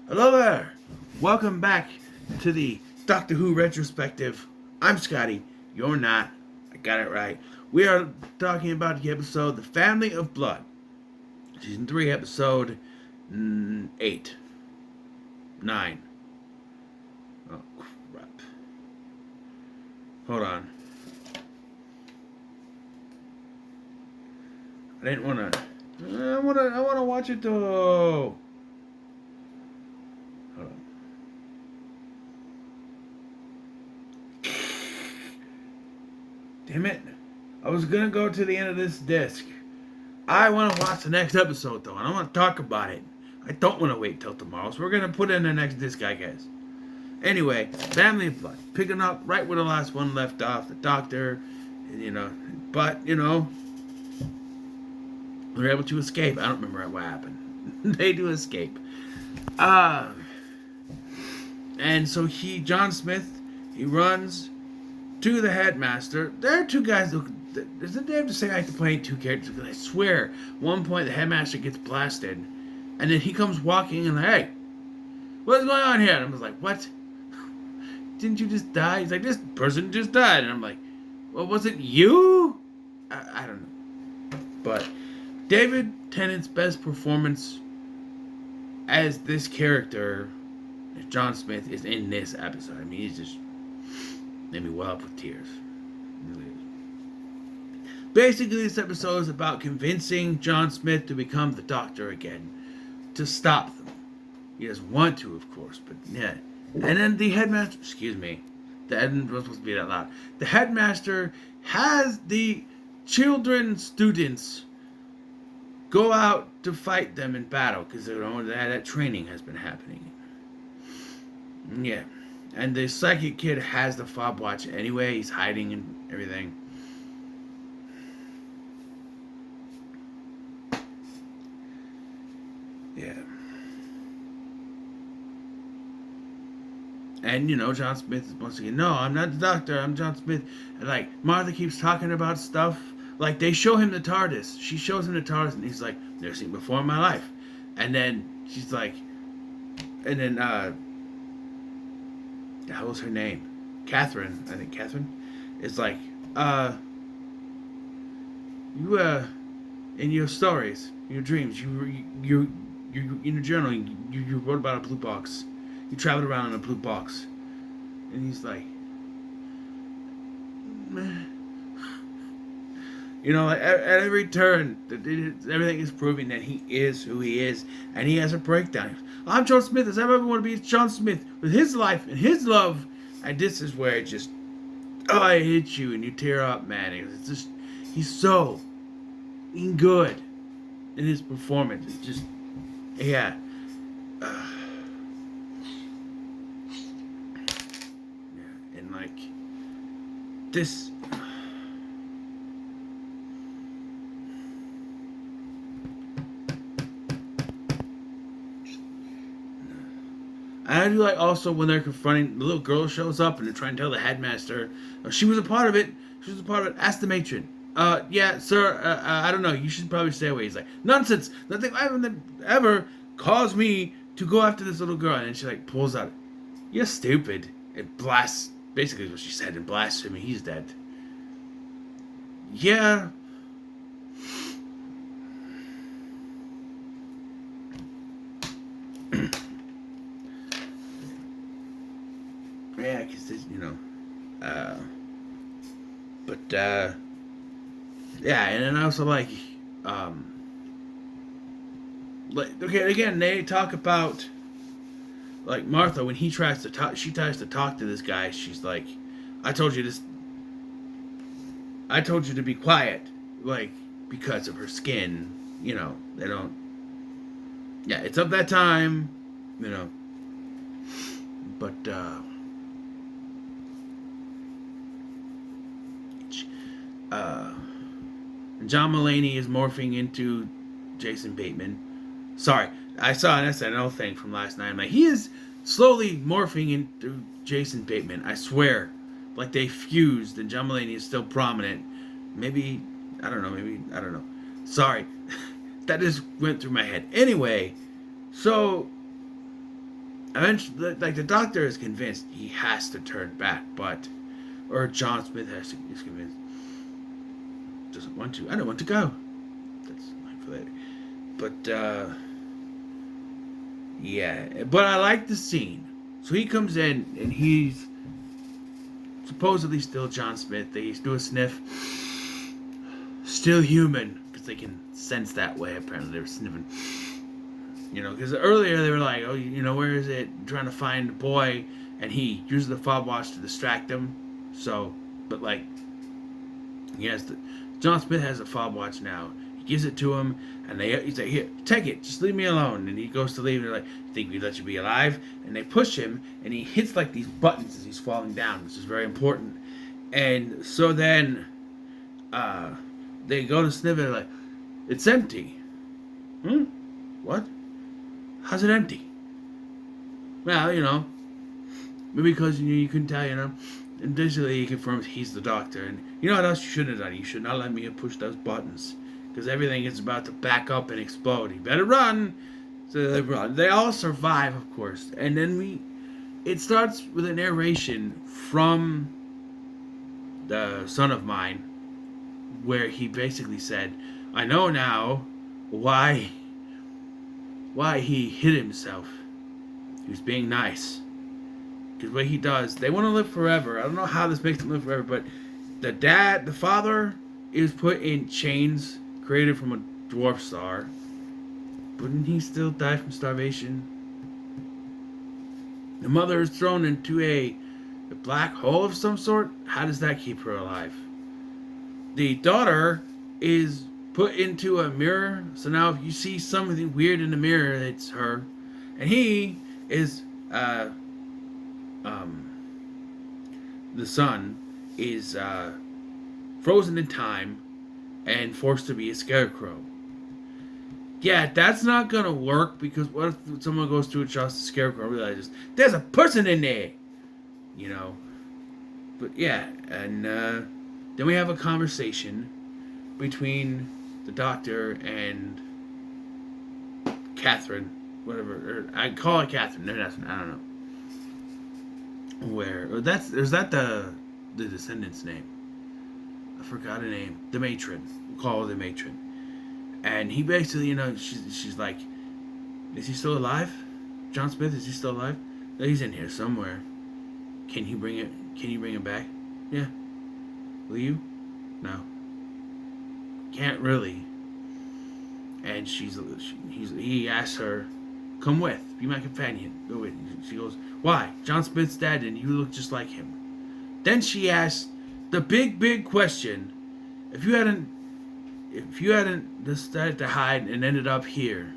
Hello there! Welcome back to the Doctor Who Retrospective. I'm Scotty. You're not. I got it right. We are talking about the episode The Family of Blood. Season 3, episode 8. 9. Oh, crap. Hold on. I didn't want to... I want to watch it though. Hold on. Damn it. I was going to go to the end of this disc. I want to watch the next episode, though. I don't want to talk about it. I don't want to wait till tomorrow, so we're going to put in the next disc, I guess. Anyway, Family of Blood. Picking up right where the last one left off. The doctor, but, they're able to escape. I don't remember what happened. They do escape. And so John Smith, he runs to the headmaster. There are two guys who... They have to say I have to play two characters, because I swear, one point the headmaster gets blasted, and then he comes walking and like, hey, what's going on here? And I was like, what? Didn't you just die? He's like, this person just died. And I'm like, well, was it you? I don't know. But David Tennant's best performance as this character, as John Smith, is in this episode. I mean, he's just made me well up with tears. Basically, this episode is about convincing John Smith to become the Doctor again, to stop them. He doesn't want to, of course, but yeah. And then the headmaster, that wasn't supposed to be that loud. The headmaster has the students go out to fight them in battle, because that training has been happening. Yeah. And the psychic kid has the fob watch anyway. He's hiding and everything. Yeah. And, John Smith is once again, no, I'm not the Doctor, I'm John Smith. And, Martha keeps talking about stuff. They show him the TARDIS. She shows him the TARDIS, and he's like, never seen it before in my life. And then she's like, how was her name? Catherine, I think Catherine, is like, you, in your stories, in your dreams, you in your journal, you wrote about a blue box. You traveled around in a blue box. And he's like, at every turn, everything is proving that he is who he is. And he has a breakdown. I'm John Smith, as I ever want to be John Smith, with his life and his love. And this is where it just, it hits you and you tear up, man. It's just, he's so good in his performance. It's just, yeah. And this. And I do also when they're confronting, the little girl shows up and they're trying to tell the headmaster, she was a part of it. She was a part of it. Ask the matron. Yeah, sir, I don't know. You should probably stay away. He's like, nonsense. Nothing ever caused me to go after this little girl. And she pulls out, you're stupid. It blasts, basically what she said, and blasphemy. He's dead. Yeah. Yeah, because, yeah, and then also, okay, again, they talk about, Martha, when she tries to talk to this guy, she's like, I told you to be quiet, because of her skin, they don't, yeah, it's of that time, but, John Mulaney is morphing into Jason Bateman. Sorry, I saw an SNL thing from last night. He is slowly morphing into Jason Bateman. I swear. They fused and John Mulaney is still prominent. Maybe, I don't know. Sorry. That just went through my head. Anyway, so eventually, like the doctor is convinced he has to turn back, or John Smith is convinced doesn't want to. I don't want to go. That's like for later. But yeah, but I like the scene. So he comes in and he's supposedly still John Smith. They do a sniff. Still human, because they can sense that way. Apparently, they were sniffing. Because earlier they were like, oh, where is it? Trying to find the boy, and he uses the fob watch to distract him. So, but like, John Smith has a fob watch now. He gives it to him, and he's like, here, take it, just leave me alone. And he goes to leave, and they're like, think we'd let you be alive? And they push him, and he hits like these buttons as he's falling down, which is very important. And so then, they go to sniff it, and like, it's empty. What? How's it empty? Well, maybe because you couldn't tell, And basically he confirms he's the doctor. And you know what else you shouldn't have done? You should not let me push those buttons. Because everything is about to back up and explode. You better run. So they run. They all survive, of course. And then it starts with a narration from the son of mine, where he basically said, I know now why he hid himself. He was being nice. Because what he does, they want to live forever. I don't know how this makes them live forever, but the father, is put in chains created from a dwarf star. Wouldn't he still die from starvation? The mother is thrown into a black hole of some sort. How does that keep her alive? The daughter is put into a mirror. So now if you see something weird in the mirror, it's her. And he is, the son is, frozen in time and forced to be a scarecrow. Yeah, that's not gonna work, because what if someone goes through a trust the scarecrow and realizes there's a person in there? But yeah, and then we have a conversation between the doctor and Catherine, whatever. Or I call it Catherine. No, that's, I don't know. Is that the descendant's name? I forgot her name. The matron. We'll call her the matron. And he basically, she's like, is he still alive? John Smith, is he still alive? No, he's in here somewhere. Can you bring him back? Yeah. Will you? No. Can't really. And he asks her, come with, be my companion. Go with. She goes, why? John Smith's dead and you look just like him. Then she asks the big question, if you hadn't decided to hide and ended up here,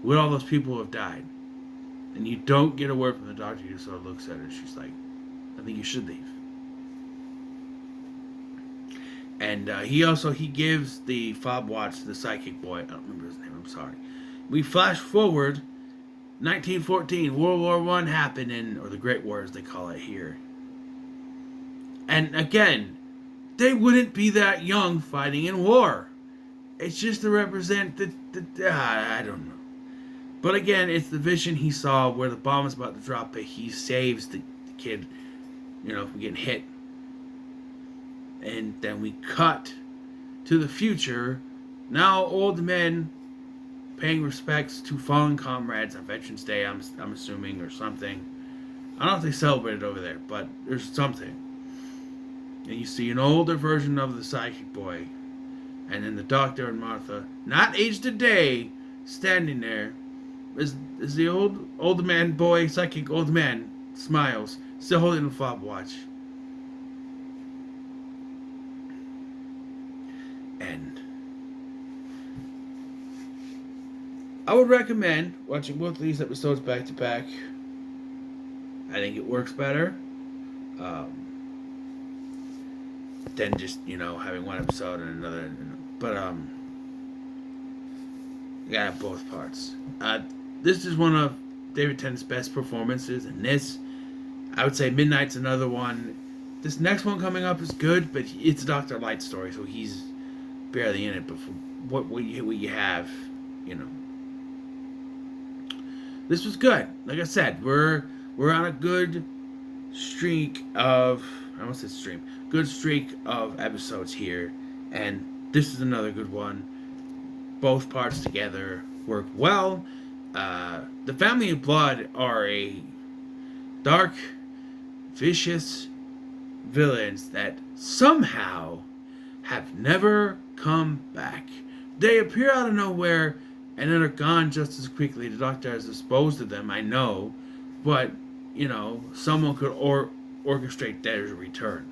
would all those people have died? And you don't get a word from the doctor. He just sort of looks at her. She's like, I think you should leave. And he gives the fob watch to the psychic boy. I don't remember his name. I'm sorry. We flash forward, 1914. World War I happened, or the Great War as they call it here. And again, they wouldn't be that young fighting in war. It's just to represent I don't know. But again, it's the vision he saw where the bomb is about to drop, but he saves the kid, from getting hit. And then we cut to the future. Now old men paying respects to fallen comrades on Veterans Day, I'm assuming, or something. I don't know if they celebrate it over there, but there's something. And you see an older version of the psychic boy. And then the doctor and Martha, not aged a day, standing there. As the old man boy, psychic old man, smiles, still holding the fob watch. And I would recommend watching both of these episodes back to back. I think it works better than just, having one episode and another. But, yeah, both parts. This is one of David Tennant's best performances, and this, I would say Midnight's another one. This next one coming up is good, but it's a Dr. Light story, so he's barely in it. But for what you have, this was good. Like I said, we're on a good streak of good streak of episodes here, and this is another good one. Both parts together work well. The Family of Blood are a dark, vicious villains that somehow have never come back. They appear out of nowhere and then are gone just as quickly. The Doctor has disposed of them, I know, but someone could orchestrate their return.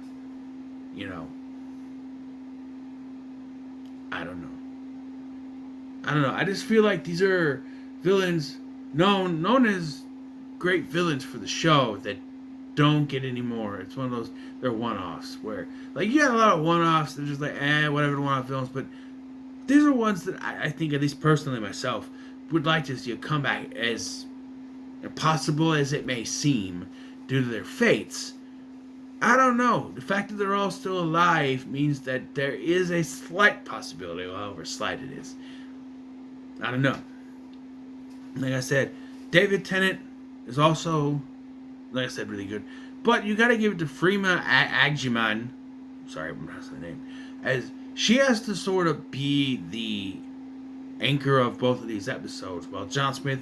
I don't know. I just feel like these are villains known as great villains for the show that don't get any more. It's one of those, they're one-offs where, like, you got a lot of one-offs that are just like, whatever, one-off films, but these are ones that I think, at least personally myself, would like to see a comeback, as impossible as it may seem due to their fates. I don't know. The fact that they're all still alive means that there is a slight possibility, however slight it is. I don't know. Like I said, David Tennant is also, like I said, really good. But you got to give it to Freema Agyeman. Sorry, I'm pronouncing the name. As she has to sort of be the anchor of both of these episodes. While John Smith,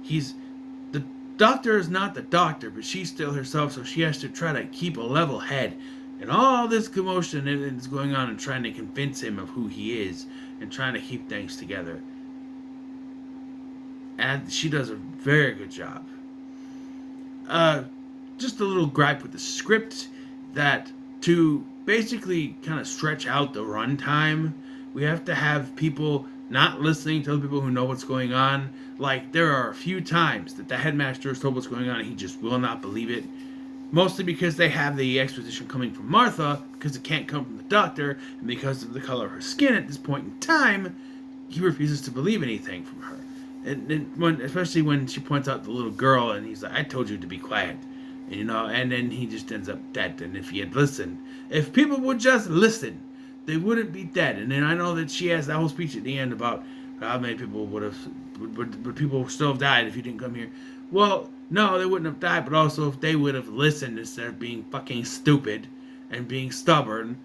the Doctor is not the Doctor, but she's still herself, so she has to try to keep a level head. And all this commotion is going on and trying to convince him of who he is and trying to keep things together. And she does a very good job. Just a little gripe with the script, that to basically kind of stretch out the runtime, we have to have people not listening to other people who know what's going on. Like, there are a few times that the headmaster is told what's going on and he just will not believe it. Mostly because they have the exposition coming from Martha, because it can't come from the Doctor, and because of the color of her skin at this point in time, he refuses to believe anything from her. And especially when she points out the little girl, and he's like, I told you to be quiet. And then he just ends up dead. And if he had listened, if people would just listen, they wouldn't be dead. And then I know that she has that whole speech at the end about how many people would people still have died if you didn't come here. Well, no, they wouldn't have died, but also if they would have listened instead of being fucking stupid and being stubborn,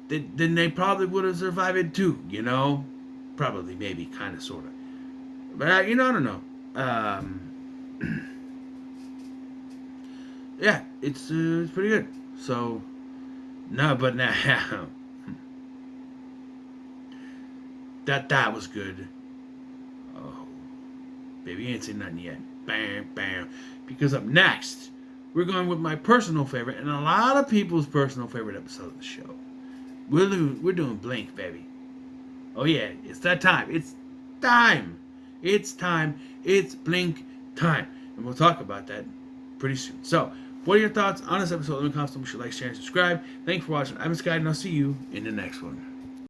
then they probably would have survived too, Probably, maybe, kind of, sort of. But, I don't know. Yeah, it's pretty good. So, no, but now, that was good. Oh, baby, you ain't seen nothing yet. Bam, bam. Because up next, we're going with my personal favorite and a lot of people's personal favorite episode of the show. We're doing Blink, baby. Oh yeah, it's that time. It's time. It's time. It's Blink time. And we'll talk about that pretty soon. So, what are your thoughts on this episode? Let me comment, make sure you like, share, and subscribe. Thanks for watching. I'm Sky, and I'll see you in the next one.